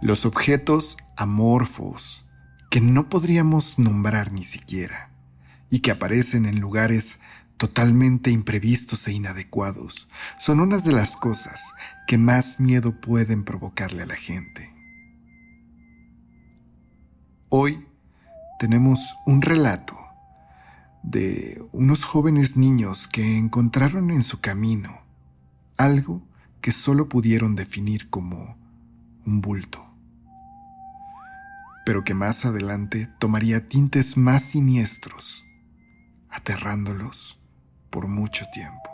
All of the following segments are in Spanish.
Los objetos amorfos, que no podríamos nombrar ni siquiera, y que aparecen en lugares totalmente imprevistos e inadecuados, son unas de las cosas que más miedo pueden provocarle a la gente. Hoy tenemos un relato de unos jóvenes niños que encontraron en su camino algo que solo pudieron definir como un bulto, pero que más adelante tomaría tintes más siniestros, aterrándolos por mucho tiempo.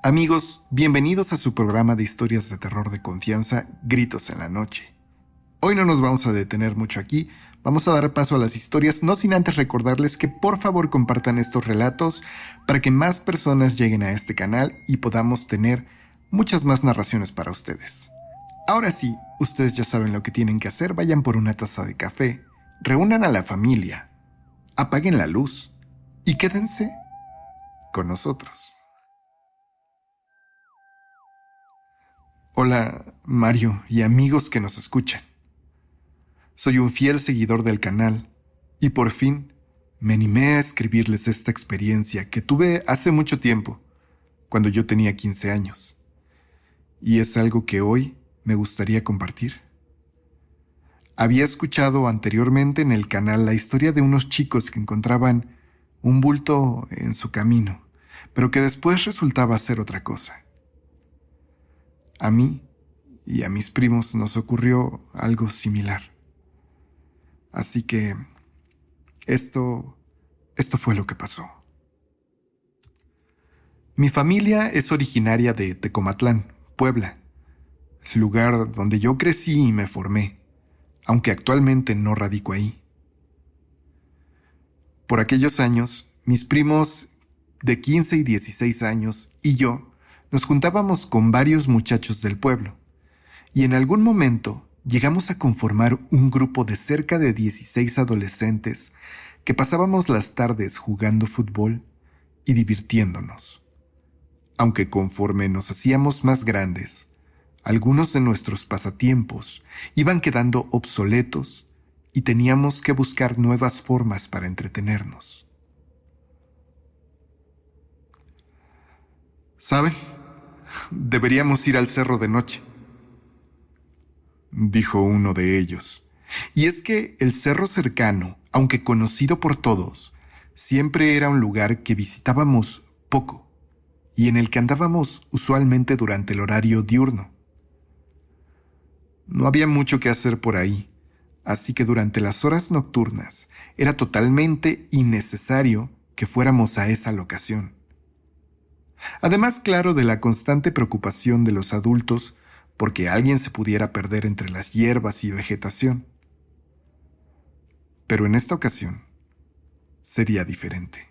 Amigos, bienvenidos a su programa de historias de terror de confianza, Gritos en la Noche. Hoy no nos vamos a detener mucho aquí, vamos a dar paso a las historias, no sin antes recordarles que por favor compartan estos relatos para que más personas lleguen a este canal y podamos tener muchas más narraciones para ustedes. Ahora sí, ustedes ya saben lo que tienen que hacer, vayan por una taza de café, reúnan a la familia, apaguen la luz y quédense con nosotros. Hola, Mario y amigos que nos escuchan. Soy un fiel seguidor del canal y por fin me animé a escribirles esta experiencia que tuve hace mucho tiempo, cuando yo tenía 15 años. Y es algo que hoy me gustaría compartir. Había escuchado anteriormente en el canal la historia de unos chicos que encontraban un bulto en su camino, pero que después resultaba ser otra cosa. A mí y a mis primos nos ocurrió algo similar. Así que esto fue lo que pasó. Mi familia es originaria de Tecomaclán, Puebla, lugar donde yo crecí y me formé, aunque actualmente no radico ahí. Por aquellos años, mis primos de 15 y 16 años y yo nos juntábamos con varios muchachos del pueblo, y en algún momento llegamos a conformar un grupo de cerca de 16 adolescentes que pasábamos las tardes jugando fútbol y divirtiéndonos. Aunque conforme nos hacíamos más grandes, algunos de nuestros pasatiempos iban quedando obsoletos y teníamos que buscar nuevas formas para entretenernos. ¿Saben? Deberíamos ir al cerro de noche, dijo uno de ellos. Y es que el cerro cercano, aunque conocido por todos, siempre era un lugar que visitábamos poco y en el que andábamos usualmente durante el horario diurno. No había mucho que hacer por ahí, así que durante las horas nocturnas era totalmente innecesario que fuéramos a esa locación. Además, claro, de la constante preocupación de los adultos porque alguien se pudiera perder entre las hierbas y vegetación. Pero en esta ocasión sería diferente.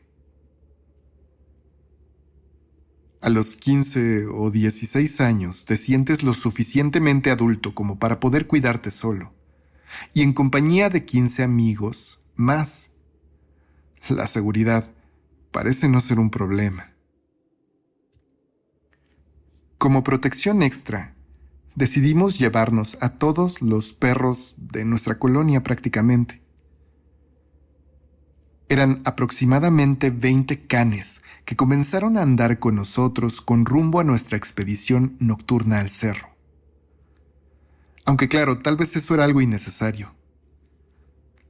A los 15 o 16 años te sientes lo suficientemente adulto como para poder cuidarte solo, y en compañía de 15 amigos más. La seguridad parece no ser un problema. Como protección extra, decidimos llevarnos a todos los perros de nuestra colonia prácticamente. Eran aproximadamente 20 canes que comenzaron a andar con nosotros con rumbo a nuestra expedición nocturna al cerro. Aunque claro, tal vez eso era algo innecesario.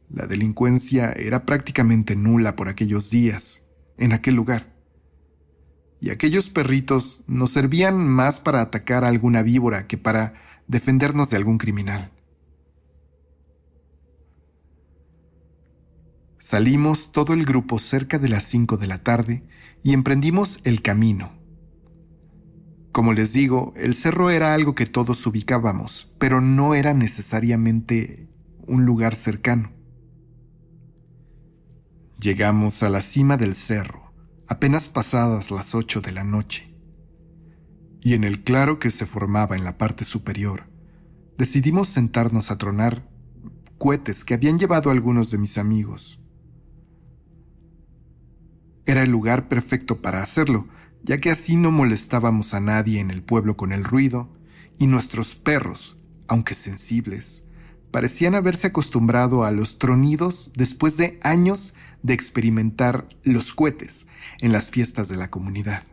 La delincuencia era prácticamente nula por aquellos días, en aquel lugar. Y aquellos perritos nos servían más para atacar a alguna víbora que para defendernos de algún criminal. Salimos todo el grupo cerca de las 5 de la tarde y emprendimos el camino. Como les digo, el cerro era algo que todos ubicábamos, pero no era necesariamente un lugar cercano. Llegamos a la cima del cerro, apenas pasadas las 8 de la noche. Y en el claro que se formaba en la parte superior, decidimos sentarnos a tronar cohetes que habían llevado algunos de mis amigos. Era el lugar perfecto para hacerlo, ya que así no molestábamos a nadie en el pueblo con el ruido, y nuestros perros, aunque sensibles, parecían haberse acostumbrado a los tronidos después de años de experimentar los cohetes en las fiestas de la comunidad.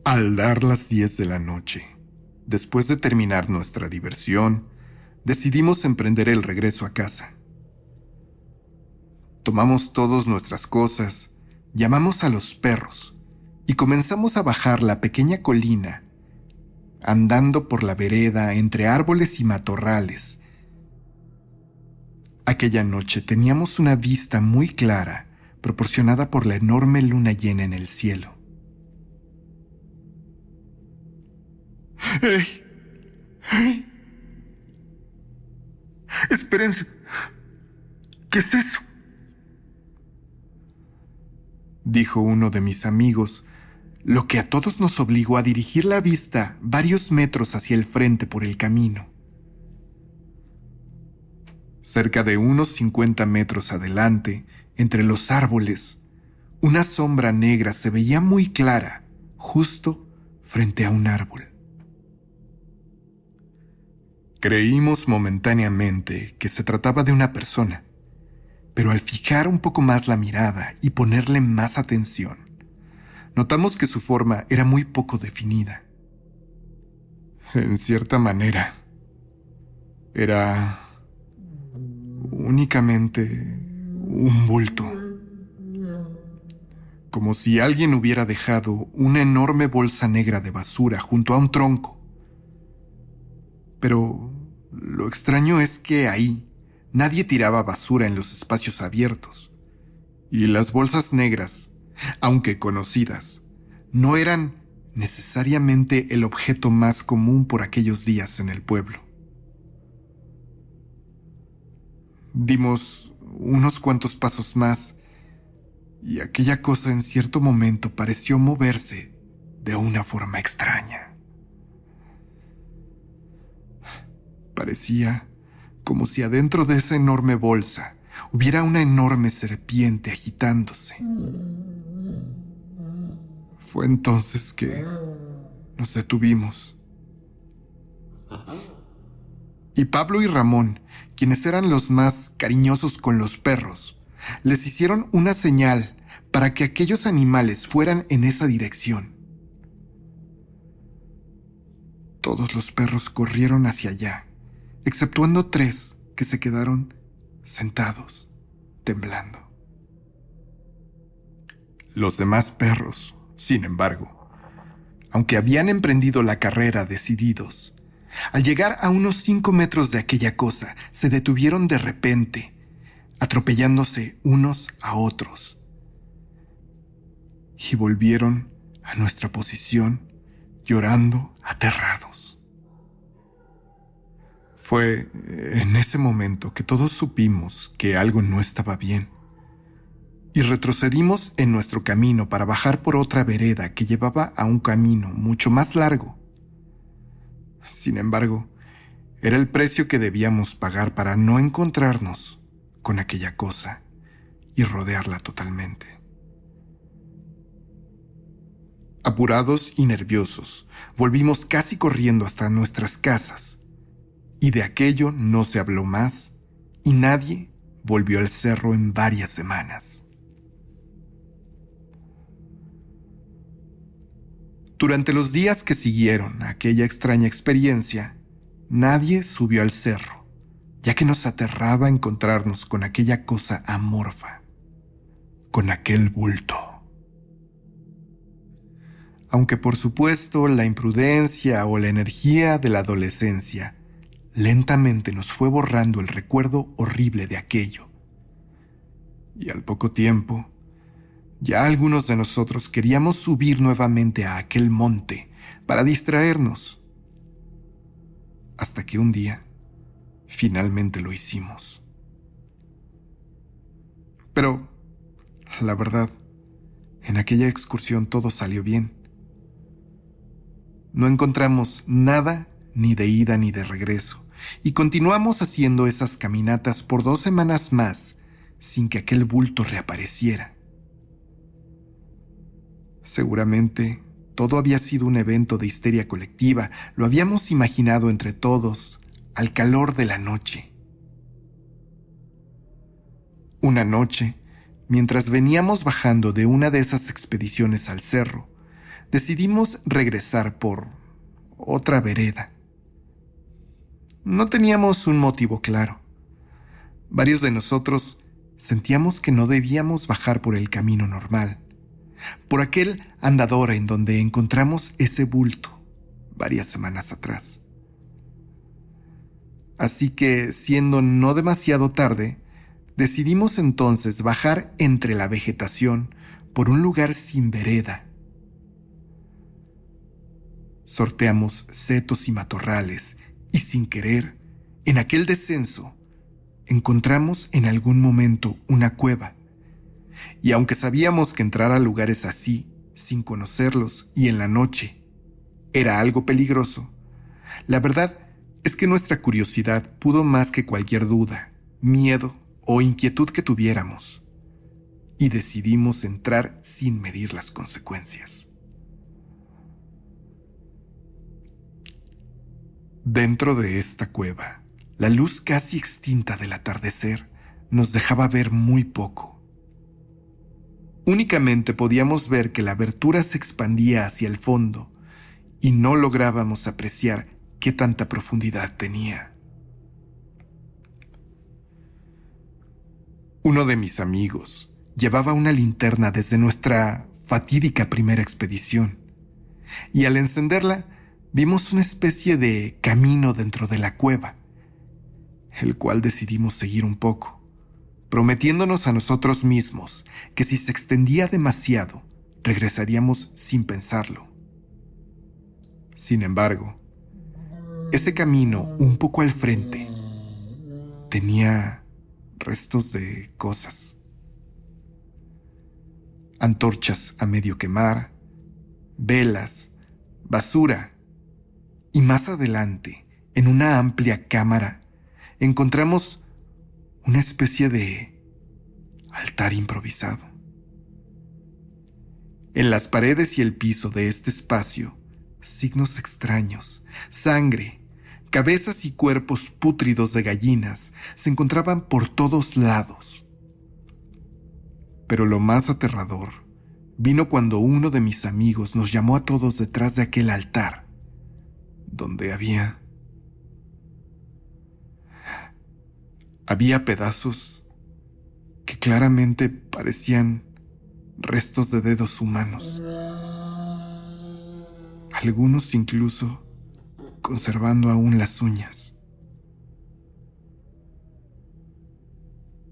Al dar las 10 de la noche, después de terminar nuestra diversión, decidimos emprender el regreso a casa. Tomamos todas nuestras cosas, llamamos a los perros y comenzamos a bajar la pequeña colina, andando por la vereda entre árboles y matorrales. Aquella noche teníamos una vista muy clara, proporcionada por la enorme luna llena en el cielo. ¡Ey! ¡Ey! ¡Espérense! ¿Qué es eso?, dijo uno de mis amigos, lo que a todos nos obligó a dirigir la vista varios metros hacia el frente por el camino. Cerca de unos 50 metros adelante, entre los árboles, una sombra negra se veía muy clara, justo frente a un árbol. Creímos momentáneamente que se trataba de una persona, pero al fijar un poco más la mirada y ponerle más atención, notamos que su forma era muy poco definida. En cierta manera, era únicamente un bulto, como si alguien hubiera dejado una enorme bolsa negra de basura junto a un tronco. Pero lo extraño es que ahí nadie tiraba basura en los espacios abiertos, y las bolsas negras, aunque conocidas, no eran necesariamente el objeto más común por aquellos días en el pueblo. Dimos unos cuantos pasos más, y aquella cosa en cierto momento pareció moverse de una forma extraña. Parecía como si adentro de esa enorme bolsa hubiera una enorme serpiente agitándose. Fue entonces que nos detuvimos. Y Pablo y Ramón, quienes eran los más cariñosos con los perros, les hicieron una señal para que aquellos animales fueran en esa dirección. Todos los perros corrieron hacia allá, exceptuando 3 que se quedaron sentados, temblando. Los demás perros, sin embargo, aunque habían emprendido la carrera decididos, al llegar a unos 5 metros de aquella cosa, se detuvieron de repente, atropellándose unos a otros, y volvieron a nuestra posición, llorando aterrados. Fue en ese momento que todos supimos que algo no estaba bien, y retrocedimos en nuestro camino para bajar por otra vereda que llevaba a un camino mucho más largo. Sin embargo, era el precio que debíamos pagar para no encontrarnos con aquella cosa y rodearla totalmente. Apurados y nerviosos, volvimos casi corriendo hasta nuestras casas, y de aquello no se habló más, y nadie volvió al cerro en varias semanas. Durante los días que siguieron a aquella extraña experiencia, nadie subió al cerro, ya que nos aterraba encontrarnos con aquella cosa amorfa, con aquel bulto. Aunque por supuesto la imprudencia o la energía de la adolescencia lentamente nos fue borrando el recuerdo horrible de aquello. Y al poco tiempo, ya algunos de nosotros queríamos subir nuevamente a aquel monte para distraernos. Hasta que un día, finalmente lo hicimos. Pero, la verdad, en aquella excursión todo salió bien. No encontramos nada ni de ida ni de regreso, y continuamos haciendo esas caminatas por 2 semanas más, sin que aquel bulto reapareciera. Seguramente todo había sido un evento de histeria colectiva, lo habíamos imaginado entre todos, al calor de la noche. Una noche, mientras veníamos bajando de una de esas expediciones al cerro, decidimos regresar por otra vereda. No teníamos un motivo claro. Varios de nosotros sentíamos que no debíamos bajar por el camino normal, por aquel andador en donde encontramos ese bulto varias semanas atrás. Así que, siendo no demasiado tarde, decidimos entonces bajar entre la vegetación por un lugar sin vereda. Sorteamos setos y matorrales y, sin querer, en aquel descenso, encontramos en algún momento una cueva. Y aunque sabíamos que entrar a lugares así, sin conocerlos y en la noche, era algo peligroso, la verdad es que nuestra curiosidad pudo más que cualquier duda, miedo o inquietud que tuviéramos, y decidimos entrar sin medir las consecuencias. Dentro de esta cueva, la luz casi extinta del atardecer nos dejaba ver muy poco. Únicamente podíamos ver que la abertura se expandía hacia el fondo y no lográbamos apreciar qué tanta profundidad tenía. Uno de mis amigos llevaba una linterna desde nuestra fatídica primera expedición, y al encenderla vimos una especie de camino dentro de la cueva, el cual decidimos seguir un poco, prometiéndonos a nosotros mismos que si se extendía demasiado, regresaríamos sin pensarlo. Sin embargo, ese camino un poco al frente tenía restos de cosas. Antorchas a medio quemar, velas, basura, y más adelante, en una amplia cámara, encontramos una especie de altar improvisado. En las paredes y el piso de este espacio, signos extraños, sangre, cabezas y cuerpos pútridos de gallinas se encontraban por todos lados. Pero lo más aterrador vino cuando uno de mis amigos nos llamó a todos detrás de aquel altar, donde había pedazos que claramente parecían restos de dedos humanos, algunos incluso conservando aún las uñas.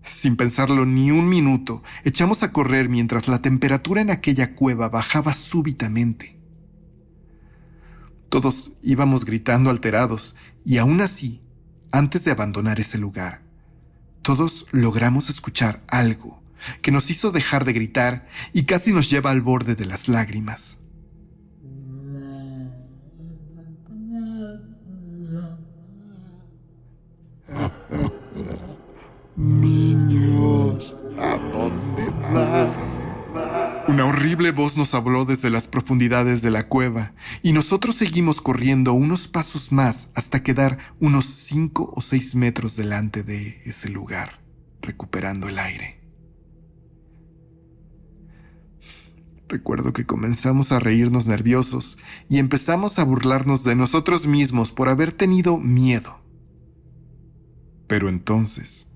Sin pensarlo ni un minuto, echamos a correr mientras la temperatura en aquella cueva bajaba súbitamente. Todos íbamos gritando alterados, y aún así, antes de abandonar ese lugar, todos logramos escuchar algo que nos hizo dejar de gritar y casi nos lleva al borde de las lágrimas. Niños, ¿a dónde van? Una horrible voz nos habló desde las profundidades de la cueva, y nosotros seguimos corriendo unos pasos más hasta quedar unos 5 o 6 metros delante de ese lugar, recuperando el aire. Recuerdo que comenzamos a reírnos nerviosos y empezamos a burlarnos de nosotros mismos por haber tenido miedo. Pero entonces,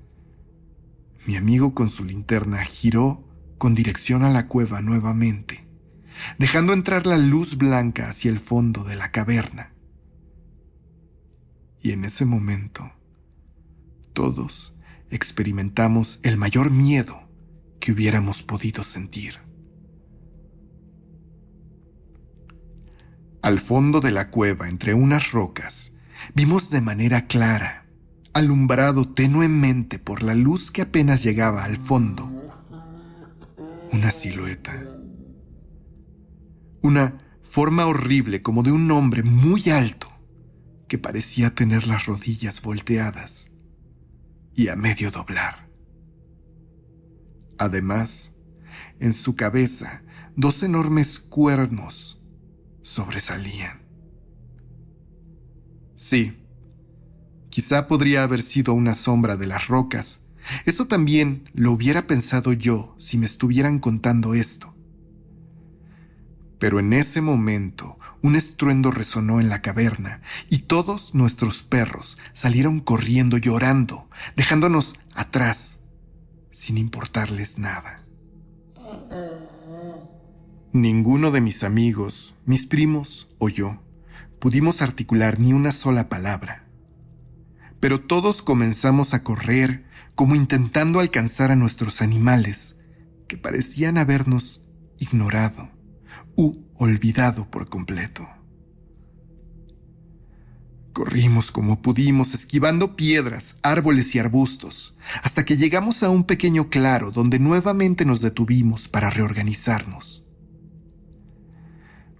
mi amigo con su linterna giró con dirección a la cueva nuevamente, dejando entrar la luz blanca hacia el fondo de la caverna. Y en ese momento, todos experimentamos el mayor miedo que hubiéramos podido sentir. Al fondo de la cueva, entre unas rocas, vimos de manera clara, alumbrado tenuemente por la luz que apenas llegaba al fondo, una silueta. Una forma horrible como de un hombre muy alto que parecía tener las rodillas volteadas y a medio doblar. Además, en su cabeza, 2 enormes cuernos sobresalían. Sí, quizá podría haber sido una sombra de las rocas. Eso también lo hubiera pensado yo si me estuvieran contando esto. Pero en ese momento, un estruendo resonó en la caverna y todos nuestros perros salieron corriendo llorando, dejándonos atrás, sin importarles nada. Ninguno de mis amigos, mis primos o yo pudimos articular ni una sola palabra. Pero todos comenzamos a correr como intentando alcanzar a nuestros animales, que parecían habernos ignorado u olvidado por completo. Corrimos como pudimos, esquivando piedras, árboles y arbustos, hasta que llegamos a un pequeño claro donde nuevamente nos detuvimos para reorganizarnos.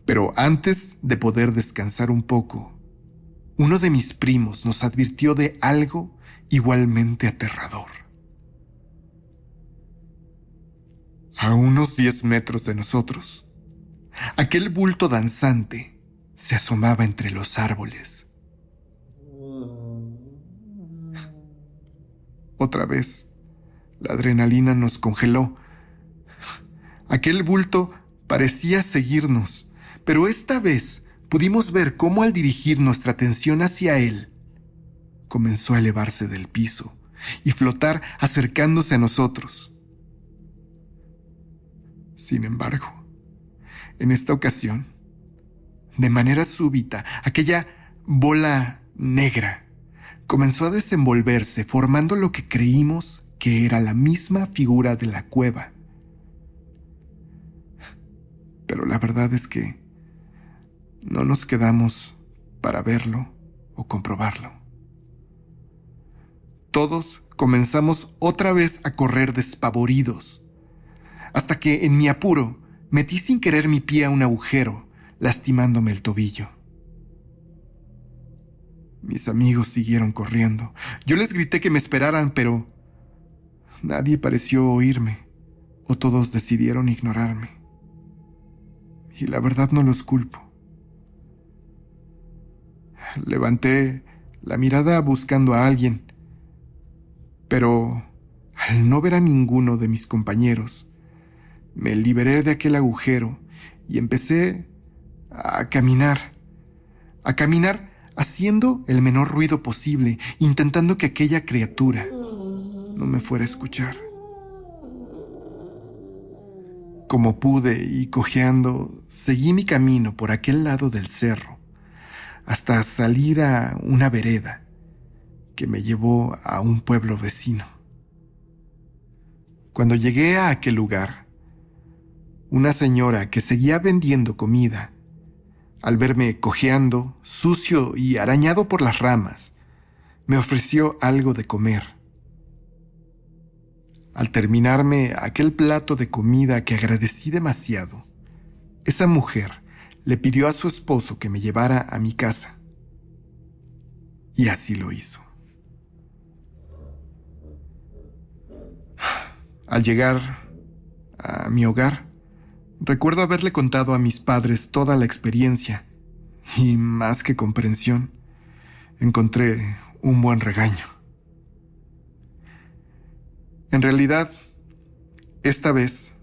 Pero antes de poder descansar un poco, uno de mis primos nos advirtió de algo igualmente aterrador. A unos 10 metros de nosotros, aquel bulto danzante se asomaba entre los árboles. Otra vez, la adrenalina nos congeló. Aquel bulto parecía seguirnos, pero esta vez pudimos ver cómo al dirigir nuestra atención hacia él, comenzó a elevarse del piso y flotar acercándose a nosotros. Sin embargo, en esta ocasión, de manera súbita, aquella bola negra comenzó a desenvolverse, formando lo que creímos que era la misma figura de la cueva. Pero la verdad es que no nos quedamos para verlo o comprobarlo. Todos comenzamos otra vez a correr despavoridos, hasta que en mi apuro metí sin querer mi pie a un agujero, lastimándome el tobillo. Mis amigos siguieron corriendo. Yo les grité que me esperaran, pero nadie pareció oírme, o todos decidieron ignorarme. Y la verdad no los culpo. Levanté la mirada buscando a alguien, pero al no ver a ninguno de mis compañeros, me liberé de aquel agujero y empecé a caminar haciendo el menor ruido posible, intentando que aquella criatura no me fuera a escuchar. Como pude y cojeando, seguí mi camino por aquel lado del cerro, hasta salir a una vereda que me llevó a un pueblo vecino. Cuando llegué a aquel lugar, una señora que seguía vendiendo comida, al verme cojeando, sucio y arañado por las ramas, me ofreció algo de comer. Al terminarme aquel plato de comida que agradecí demasiado, esa mujer le pidió a su esposo que me llevara a mi casa. Y así lo hizo. Al llegar a mi hogar, recuerdo haberle contado a mis padres toda la experiencia y, más que comprensión, encontré un buen regaño. En realidad, esta vez,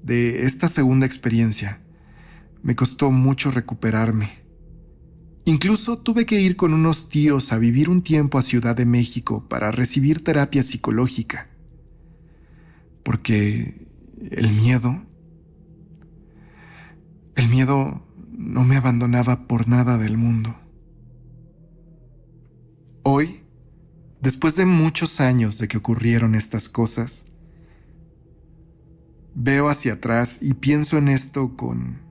de esta segunda experiencia, me costó mucho recuperarme. Incluso tuve que ir con unos tíos a vivir un tiempo a Ciudad de México para recibir terapia psicológica, porque el miedo no me abandonaba por nada del mundo. Hoy, después de muchos años de que ocurrieron estas cosas, veo hacia atrás y pienso en esto con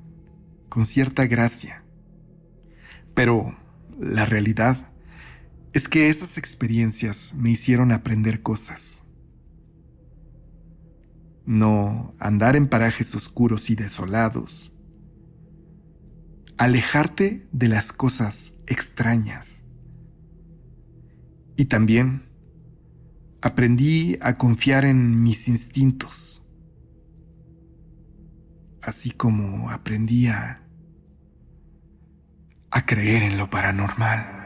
cierta gracia. Pero la realidad es que esas experiencias me hicieron aprender cosas. No andar en parajes oscuros y desolados. Alejarte de las cosas extrañas. Y también aprendí a confiar en mis instintos. así como aprendí a creer en lo paranormal.